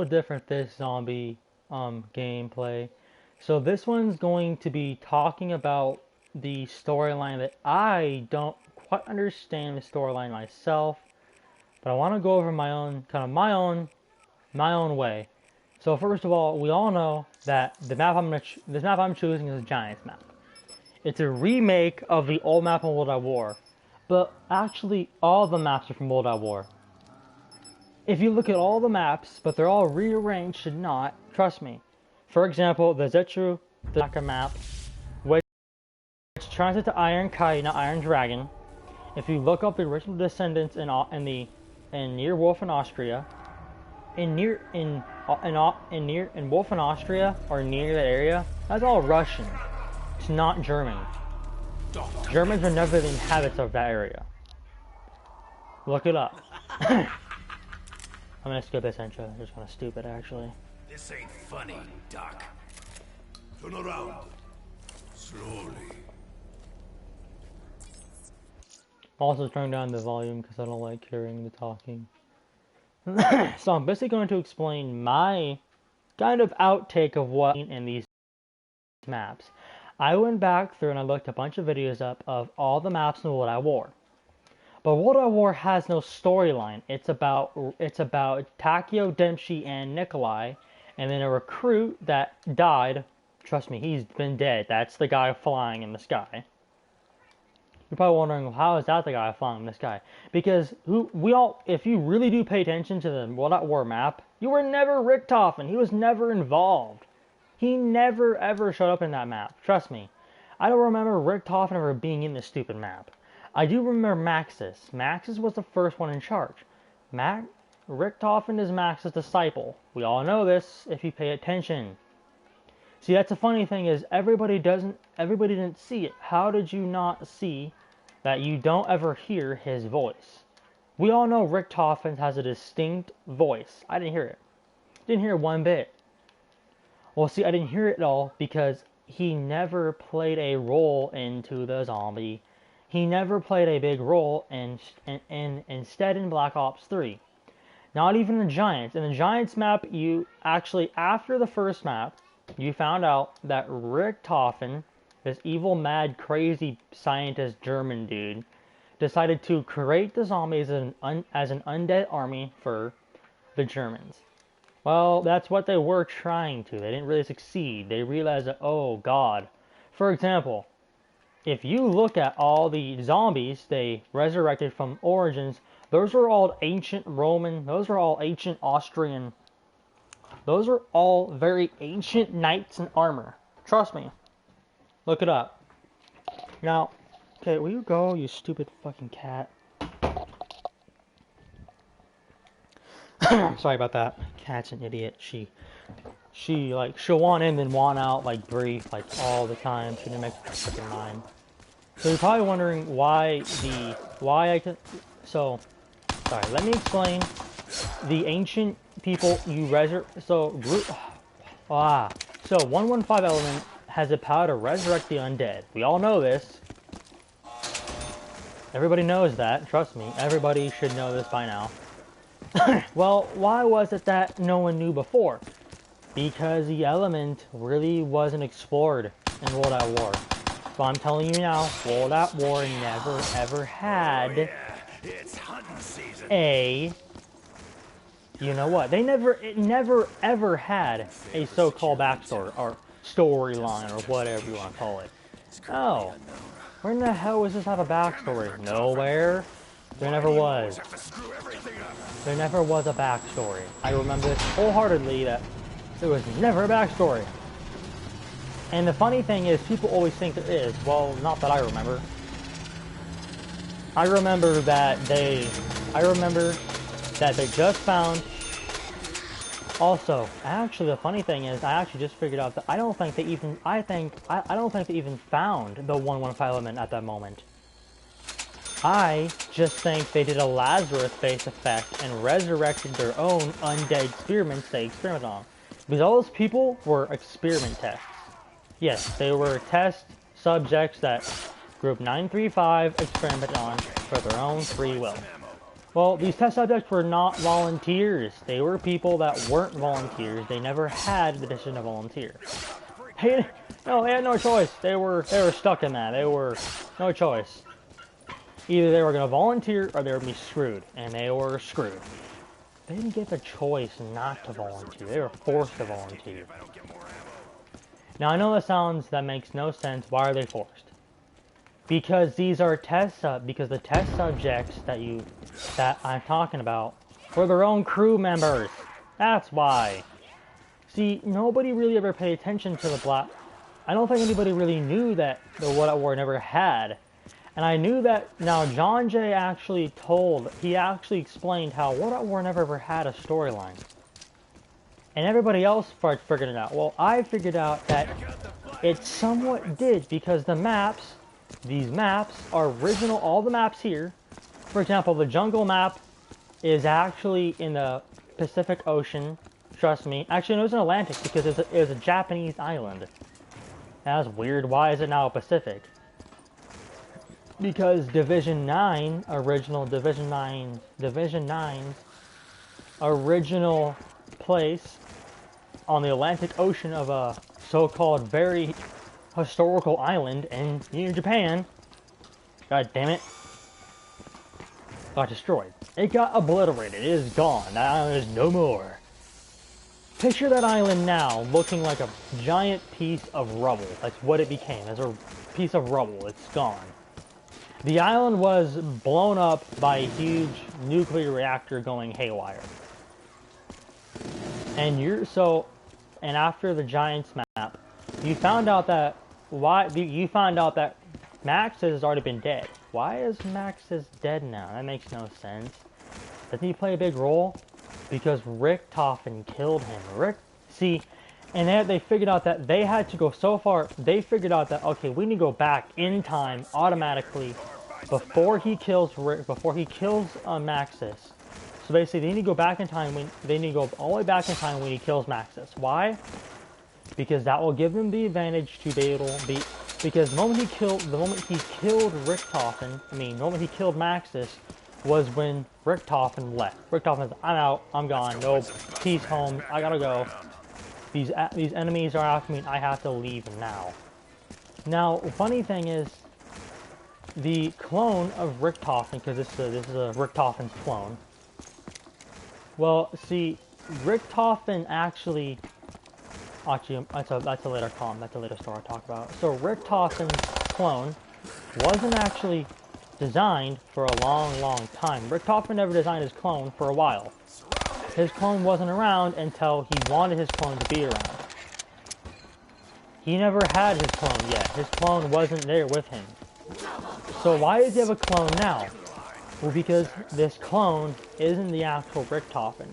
different this zombie gameplay. So this one's going to be talking about the storyline that I don't quite understand the storyline myself, but I want to go over my own my own way. So first of all, we all know that this map I'm choosing is a Giants map. It's a remake of the old map in World at War, but actually all the maps are from World at War. If you look at all the maps, but they're all rearranged, should not, trust me. For example, the Zetru Daka map, which translates to Iron Kite, not Iron Dragon. If you look up the original descendants in near Wolf in Austria, in Wolf in Austria or near that area, that's all Russian. It's not German. Germans are never the inhabitants of that area. Look it up. I'm gonna skip this intro. It's kind of stupid, actually. This ain't funny, Doc. Turn around. Slowly. Also turn down the volume because I don't like hearing the talking. So I'm basically going to explain my kind of outtake of what in these maps. I went back through and I looked a bunch of videos up of all the maps in World at War. But World at War has no storyline. It's about Takeo, Dempsey, and Nikolai, and then a recruit that died. Trust me, he's been dead. That's the guy flying in the sky. You're probably wondering, well, how is that the guy flying in the sky? Because if you really do pay attention to the World at War map, you were never Richtofen. He was never involved. He never ever showed up in that map. Trust me. I don't remember Richtofen ever being in this stupid map. I do remember Maxis. Maxis was the first one in charge. Richtofen is Max's disciple. We all know this if you pay attention. See, that's the funny thing is everybody didn't see it. How did you not see that you don't ever hear his voice? We all know Richtofen has a distinct voice. I didn't hear it. Didn't hear it one bit. Well, see, I didn't hear it at all because he never played a role into the zombie. He never played a big role instead in Black Ops 3. Not even the Giants. In the Giants map, you actually, after the first map, you found out that Richtofen, this evil, mad, crazy scientist German dude, decided to create the zombies as an undead army for the Germans. Well, that's what they were trying to. They didn't really succeed. They realized that, oh god. For example, if you look at all the zombies they resurrected from Origins, those are all ancient Roman, those are all ancient Austrian, those are all very ancient knights in armor. Trust me. Look it up. Now, okay, will you go, you stupid fucking cat? Sorry about that. Cat's an idiot. She'll want in and want out, like, brief, like, all the time. She didn't make her freaking mind. So you're probably wondering so, sorry, let me explain. The ancient people you so 115 element has the power to resurrect the undead. We all know this. Everybody knows that, trust me. Everybody should know this by now. Well, why was it that no one knew before? Because the element really wasn't explored in World at War. So I'm telling you now, World at War never ever had a... You know what? It never ever had a so-called backstory, or storyline, or whatever you want to call it. Oh, where in the hell does this have a backstory? Nowhere. There never was. There never was a backstory. I remember this wholeheartedly that there was never a backstory. And the funny thing is, people always think there is. Well, not that I remember. I remember that they just found. Also, actually, the funny thing is, I actually just figured out that I don't think they even found the 115 element at that moment. I just think they did a Lazarus-based effect and resurrected their own undead experiments they experimented on. Because all those people were experiment tests. Yes, they were test subjects that Group 935 experimented on for their own free will. Well, these test subjects were not volunteers. They were people that weren't volunteers. They never had the decision to volunteer. They had no choice. They were stuck in that. They were no choice. Either they were going to volunteer or they were going to be screwed, and they were screwed. They didn't get the choice not to volunteer. They were forced to volunteer. Now I know that makes no sense. Why are they forced? Because these are because the test subjects that I'm talking about were their own crew members. That's why. See, nobody really ever paid attention to the Black. I don't think anybody really knew that the What at War never had. And I knew that. Now John Jay actually explained how What at War never ever had a storyline. And everybody else figured it out. Well, I figured out that it somewhat did, because these maps are original. All the maps here, for example, the jungle map is actually in the Pacific Ocean. Trust me. Actually, it was in Atlantic because it was a Japanese island. That's weird. Why is it now Pacific? Because Division 9's original place on the Atlantic Ocean of a so-called very historical island in Japan, god damn it, got destroyed. It got obliterated. It is gone. That island is no more. Picture that island now looking like a giant piece of rubble. That's what it became, as a piece of rubble. It's gone. The island was blown up by a huge nuclear reactor going haywire. And after the Giants map, you found out that Maxis has already been dead. Why is Maxis dead now? That makes no sense. Doesn't he play a big role? Because Richtofen killed him. And they figured out that they had to go so far. They figured out that, okay, we need to go back in time automatically before he kills Maxis. So basically, they need to go back in time. They need to go all the way back in time when he kills Maxis. Why? Because that will give them the advantage to be able to beat. Because the moment he killed Richtofen, the moment he killed Maxis, was when Richtofen left. Richtofen said, "I'm out. I'm gone. No, he's home. I gotta go. These enemies are after me. I have to leave now." Now, funny thing is, the clone of Richtofen, because this is a Richtofen's clone. Well, see, Richtofen actually, that's a later column. That's a later story I'll talk about. So Richtofen's clone wasn't actually designed for a long time. Richtofen never designed his clone for a while. His clone wasn't around until he wanted his clone to be around. He never had his clone yet. His clone wasn't there with him. So why does he have a clone now? Well, because this clone isn't the actual Richtofen.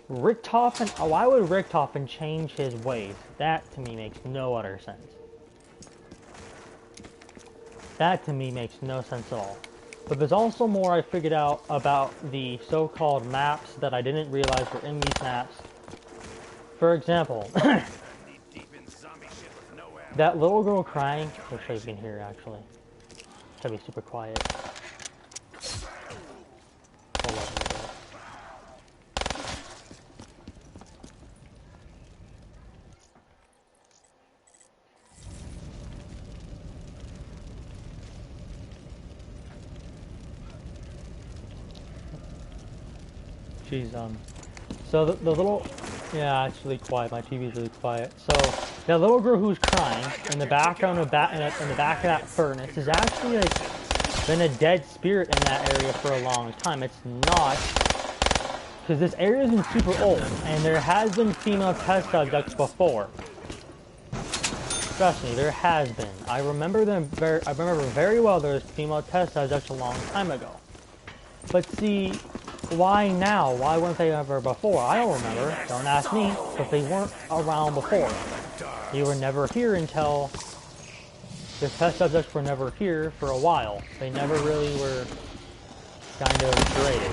Why would Richtofen change his ways? That to me makes no utter sense. That to me makes no sense at all. But there's also more I figured out about the so-called maps that I didn't realize were in these maps. For example, that little girl crying, I'll show you if you can hear her actually. Try to be super quiet. She's so the little, yeah, it's really quiet. My TV's really quiet. So that little girl who's crying in the background in the back of that furnace is actually been a dead spirit in that area for a long time. It's not, because this area has been super old, and there has been female test subjects before. Trust me, there has been. I remember very well there was female test subjects a long time ago. But see, why now? Why weren't they ever before? I don't remember. Don't ask me. But they weren't around before. They were never here until the test subjects were never here for a while. They never really were kind of degraded.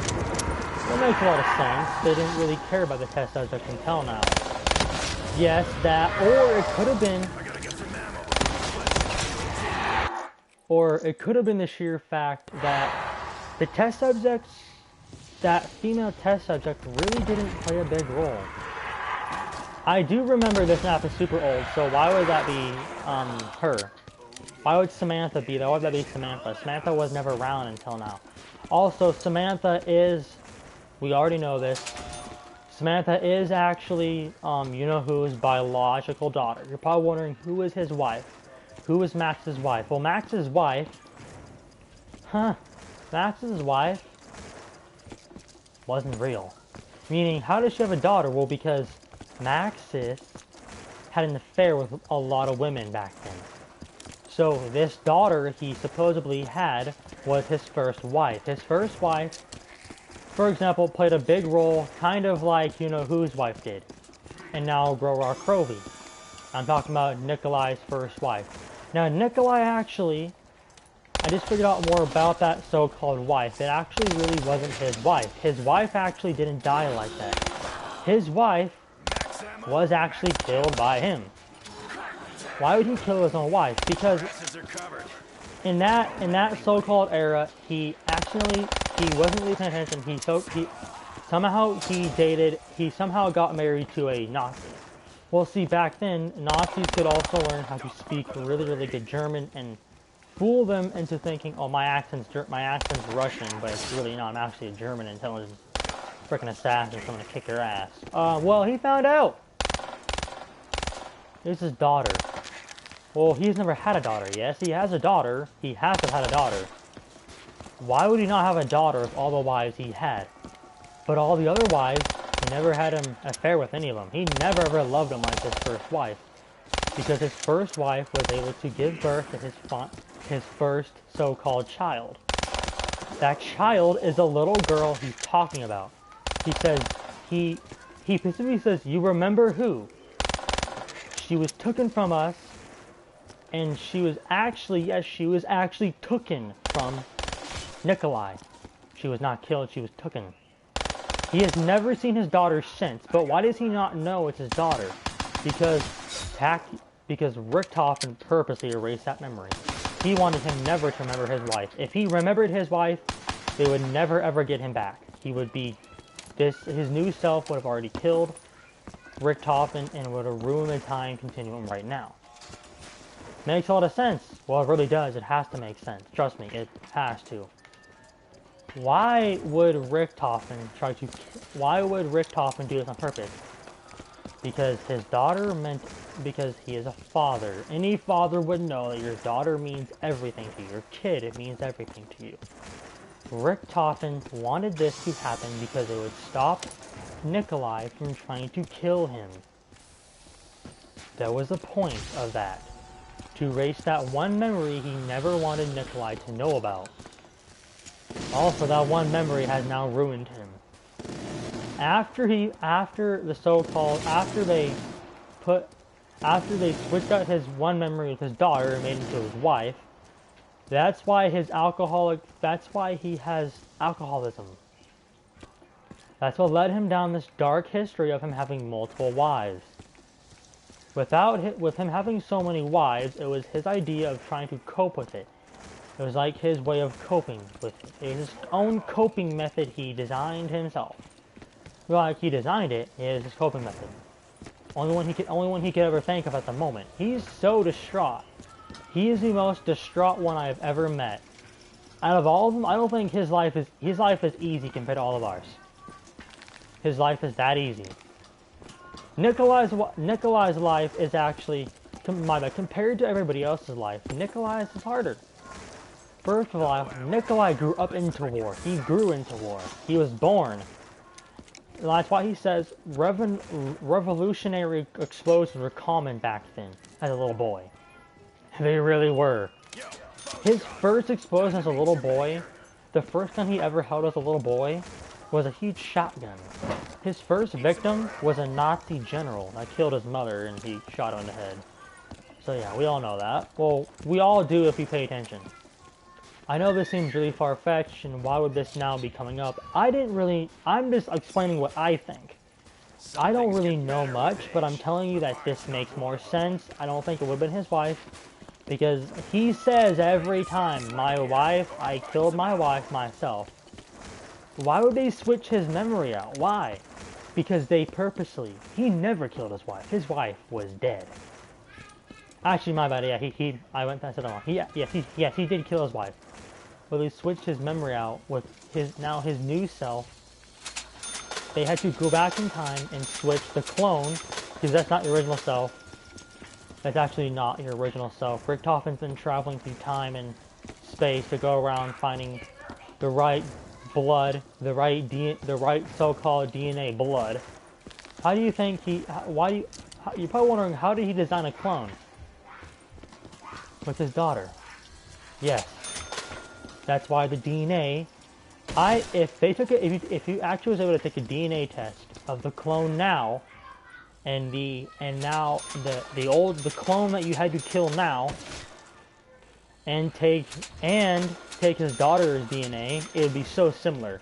That makes a lot of sense. They didn't really care about the test subjects until now. Yes, that, or it could have been, the sheer fact that the test subjects that female test subject really didn't play a big role. I do remember this map is super old, so why would that be her? Why would Samantha be there? Why would that be Samantha? Samantha was never around until now. Also, Samantha is, we already know this, Samantha is actually, you know whose biological daughter. You're probably wondering who is his wife? Who is Max's wife? Well, Max's wife, Max's wife wasn't real. Meaning, how does she have a daughter? Well, because Maxis had an affair with a lot of women back then. So this daughter he supposedly had was his first wife. His first wife, for example, played a big role, kind of like you know whose wife did. And now Grorok Crovey. I'm talking about Nikolai's first wife. Now Nikolai actually, I just figured out more about that so-called wife. It actually really wasn't his wife. His wife actually didn't die like that. His wife was actually killed by him. Why would he kill his own wife? Because in that so-called era, he wasn't really paying attention. He somehow got married to a Nazi. Well, see, back then Nazis could also learn how to speak really, really good German and fool them into thinking, oh, my accent's Russian, but it's really not. I'm actually a German intelligence freaking assassin. So I'm gonna kick your ass. Well, he found out. It's his daughter. Well, he's never had a daughter. Yes, he has a daughter. He has to have had a daughter. Why would he not have a daughter with all the wives he had? But all the other wives, he never had an affair with any of them. He never ever loved them like his first wife. Because his first wife was able to give birth to his first so-called child. That child is the little girl he's talking about. He says, he specifically says, you remember who? She was taken from us, and she was actually, yes, she was actually taken from Nikolai. She was not killed, she was taken. He has never seen his daughter since, but why does he not know it's his daughter? Because Richtofen purposely erased that memory. He wanted him never to remember his wife. If he remembered his wife, they would never ever get him back. He would be, his new self would have already killed Richtofen and would have ruined the time continuum right now. Makes a lot of sense. Well, it really does. It has to make sense. Trust me, it has to. Why would Richtofen do this on purpose? Because his daughter because he is a father. Any father would know that your daughter means everything to you. Your kid, it means everything to you. Richtofen wanted this to happen because it would stop Nikolai from trying to kill him. That was the point of that. To erase that one memory he never wanted Nikolai to know about. Also, that one memory has now ruined him. After they switched out his one memory with his daughter and made him into his wife, that's why he has alcoholism. That's what led him down this dark history of him having multiple wives. With him having so many wives, it was his idea of trying to cope with it. It was like his way of coping with it. It was his own coping method he designed himself. Like he designed it, it is his coping method. Only one he could ever think of at the moment. He's so distraught. He is the most distraught one I have ever met. Out of all of them, I don't think his life is easy compared to all of ours. His life is that easy. Nikolai's life is actually, compared to everybody else's life, Nikolai's is harder. First of all, Nikolai grew up into war. He grew into war. He was born. That's why he says revolutionary explosions were common back then, as a little boy. They really were. His first explosion as a little boy, the first gun he ever held as a little boy, was a huge shotgun. His first victim was a Nazi general that killed his mother and he shot her in the head. So yeah, we all know that. Well, we all do if we pay attention. I know this seems really far-fetched, and why would this now be coming up? I'm just explaining what I think. I don't really know much, but I'm telling you that this makes more sense. I don't think it would have been his wife, because he says every time, I killed my wife myself. Why would they switch his memory out? Why? Because they purposely. He never killed his wife. His wife was dead. Actually, my bad. Yeah, I went. I said it wrong. Yes, he did kill his wife. But they switched his memory out with his new self. They had to go back in time and switch the clone, because that's not your original self. That's actually not your original self. Richthofen's been traveling through time and space to go around finding the right blood, the right so-called DNA blood. How do you think he? You're probably wondering, how did he design a clone with his daughter? Yes, that's why the DNA. If you actually was able to take a DNA test of the clone now, and the clone that you had to kill now, and take his daughter's DNA, it would be so similar.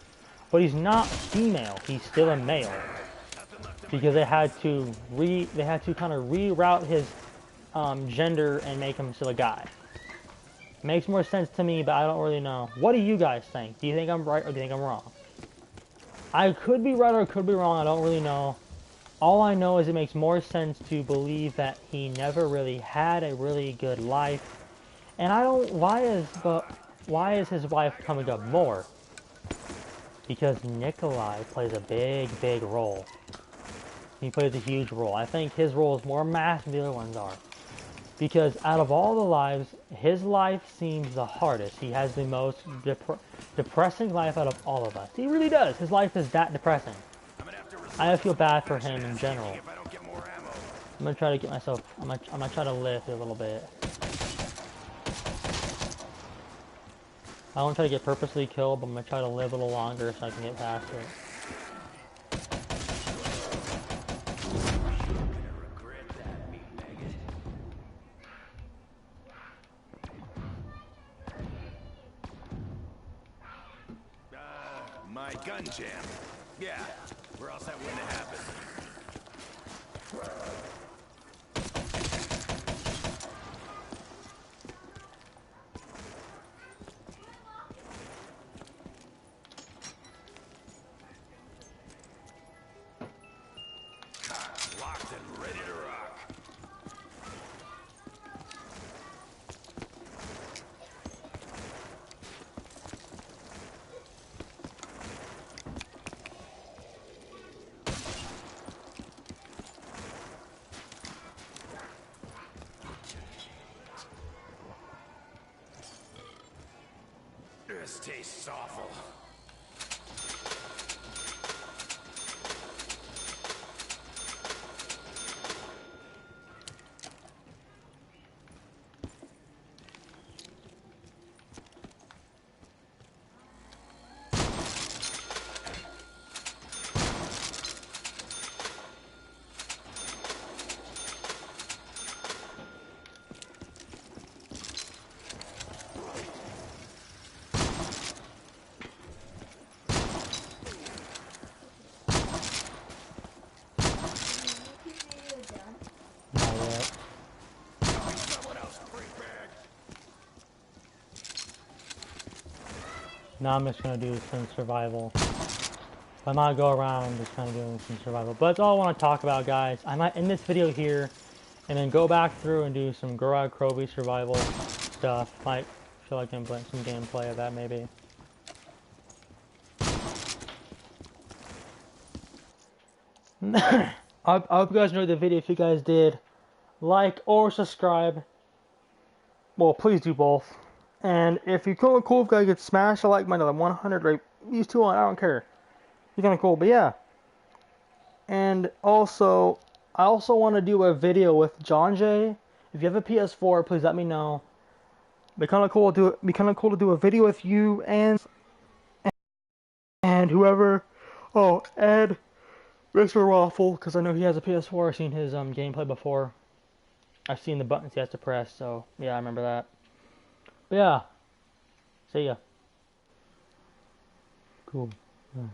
But he's not female; he's still a male, because they had to kind of reroute his gender and make him still a guy. Makes more sense to me, but I don't really know. What do you guys think? Do you think I'm right or do you think I'm wrong? I could be right or could be wrong. I don't really know. All I know is it makes more sense to believe that he never really had a really good life. And I don't. Why is his wife coming up more? Because Nikolai plays a big role. He plays a huge role. I think his role is more massive than the other ones are. Because out of all the lives, his life seems the hardest. He has the most depressing life out of all of us. He really does. His life is that depressing. I feel bad for him in general. I'm gonna try to get myself. I'm gonna try to live a little bit. I won't try to get purposely killed, but I'm gonna try to live a little longer so I can get past it. My gun jam. Yeah, or else that wouldn't have happened. Locked and ready to rock. This tastes awful. Now I'm just gonna do some survival. I might go around just kind of doing some survival. But that's all I want to talk about, guys. I might end this video here and then go back through and do some Gorod Krovi survival stuff. Might feel like I'm playing some gameplay of that maybe. I hope you guys enjoyed the video. If you guys did, like or subscribe. Well, please do both. And if you're cool, if you guys could smash a like button to 100, right? Use 2 on, I don't care. You're kind of cool, but yeah. And also, I also want to do a video with John Jay. If you have a PS4, please let me know. Be kind of cool to do a video with you and whoever. Oh, and Mr. Waffle, because I know he has a PS4. I've seen his gameplay before. I've seen the buttons he has to press, so yeah, I remember that. But yeah, see ya. Cool. Yeah.